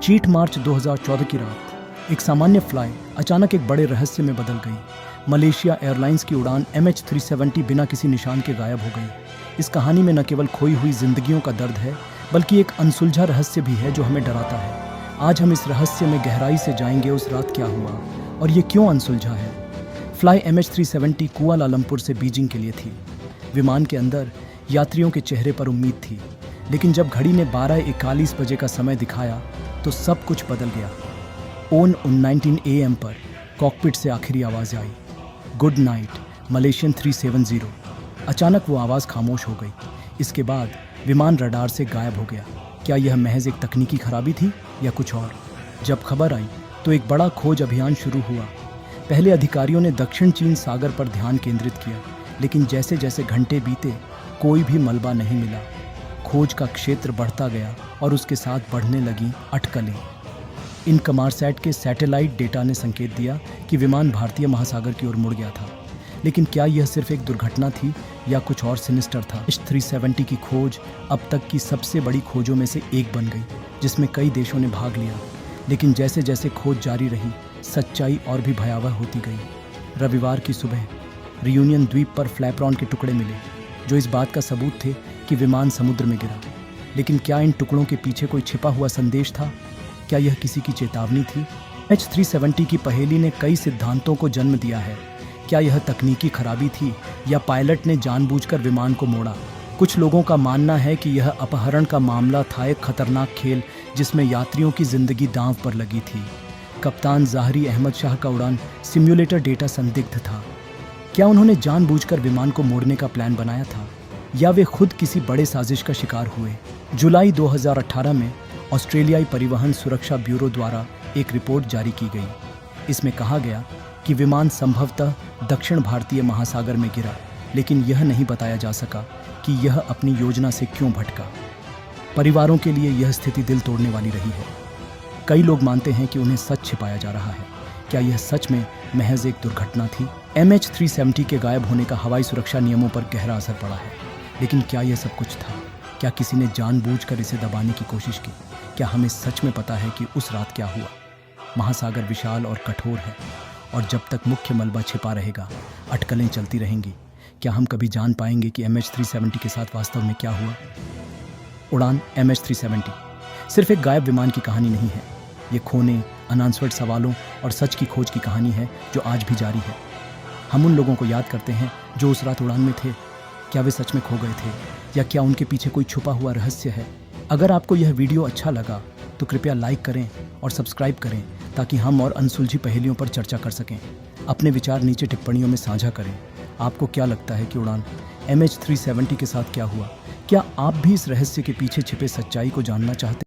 Cheat मार्च 2014 की रात एक सामान्य फ्लाई अचानक एक बड़े रहस्य में बदल गई। मलेशिया एयरलाइंस की उड़ान MH370 बिना किसी निशान के गायब हो गई। इस कहानी में न केवल खोई हुई जिंदगियों का दर्द है, बल्कि एक अनसुलझा रहस्य भी है जो हमें डराता है। आज हम इस रहस्य में गहराई से जाएंगे। उस रात क्या हुआ और ये क्यों अनसुलझा है। फ्लाई MH370 कुआलालंपुर से बीजिंग के लिए थी। विमान के अंदर यात्रियों के चेहरे पर उम्मीद थी, लेकिन जब घड़ी ने 12:41 बजे का समय दिखाया तो सब कुछ बदल गया। 19 AM पर कॉकपिट से आखिरी आवाज़ आई, गुड नाइट मलेशियन 370। अचानक वो आवाज़ खामोश हो गई। इसके बाद विमान रडार से गायब हो गया। क्या यह महज एक तकनीकी खराबी थी या कुछ और? जब खबर आई तो एक बड़ा खोज अभियान शुरू हुआ। पहले अधिकारियों ने दक्षिण चीन सागर पर ध्यान केंद्रित किया, लेकिन जैसे जैसे घंटे बीते कोई भी मलबा नहीं मिला। खोज का क्षेत्र बढ़ता गया और उसके साथ बढ़ने लगी अटकलें। इनकमारसैट के सैटेलाइट डेटा ने संकेत दिया कि विमान भारतीय महासागर की ओर मुड़ गया था। लेकिन क्या यह सिर्फ एक दुर्घटना थी या कुछ और सिनिस्टर था? MH370 की खोज अब तक की सबसे बड़ी खोजों में से एक बन गई, जिसमें कई देशों ने भाग लिया। लेकिन जैसे जैसे खोज जारी रही, सच्चाई और भी भयावह होती गई। रविवार की सुबह रियूनियन द्वीप पर फ्लैपरॉन के टुकड़े मिले, जो इस बात का सबूत थे कि विमान समुद्र में गिरा। लेकिन क्या इन टुकड़ों के पीछे कोई छिपा हुआ संदेश था? क्या यह किसी की चेतावनी थी? MH370 की पहेली ने कई सिद्धांतों को जन्म दिया है। क्या यह तकनीकी खराबी थी या पायलट ने जानबूझकर विमान को मोड़ा? कुछ लोगों का मानना है कि यह अपहरण का मामला था, एक खतरनाक खेल जिसमें यात्रियों की जिंदगी दांव पर लगी थी। कप्तान ज़ाहरी अहमद शाह का उड़ान सिम्युलेटर डेटा संदिग्ध था। क्या उन्होंने जानबूझकर विमान को मोड़ने का प्लान बनाया था या वे खुद किसी बड़े साजिश का शिकार हुए? जुलाई 2018 में ऑस्ट्रेलियाई परिवहन सुरक्षा ब्यूरो द्वारा एक रिपोर्ट जारी की गई। इसमें कहा गया कि विमान संभवतः दक्षिण भारतीय महासागर में गिरा, लेकिन यह नहीं बताया जा सका कि यह अपनी योजना से क्यों भटका। परिवारों के लिए यह स्थिति दिल तोड़ने वाली रही है। कई लोग मानते हैं कि उन्हें सच छिपाया जा रहा है। क्या यह सच में महज एक दुर्घटना थी? MH370 के गायब होने का हवाई सुरक्षा नियमों पर गहरा असर पड़ा है, लेकिन क्या यह सब कुछ था? क्या किसी ने जानबूझकर इसे दबाने की कोशिश की? क्या हमें सच में पता है कि उस रात क्या हुआ? महासागर विशाल और कठोर है, और जब तक मुख्य मलबा छिपा रहेगा, अटकलें चलती रहेंगी। क्या हम कभी जान पाएंगे कि MH370 के साथ वास्तव में क्या हुआ? उड़ान MH370 सिर्फ एक गायब विमान की कहानी नहीं है। ये खोने, अनआंसर्ड सवालों और सच की खोज की कहानी है जो आज भी जारी है। हम उन लोगों को याद करते हैं जो उस रात उड़ान में थे। क्या वे सच में खो गए थे या क्या उनके पीछे कोई छुपा हुआ रहस्य है? अगर आपको यह वीडियो अच्छा लगा तो कृपया लाइक करें और सब्सक्राइब करें, ताकि हम और अनसुलझी पहेलियों पर चर्चा कर सकें। अपने विचार नीचे टिप्पणियों में साझा करें। आपको क्या लगता है कि उड़ान MH370 के साथ क्या हुआ? क्या आप भी इस रहस्य के पीछे छिपे सच्चाई को जानना चाहते हैं?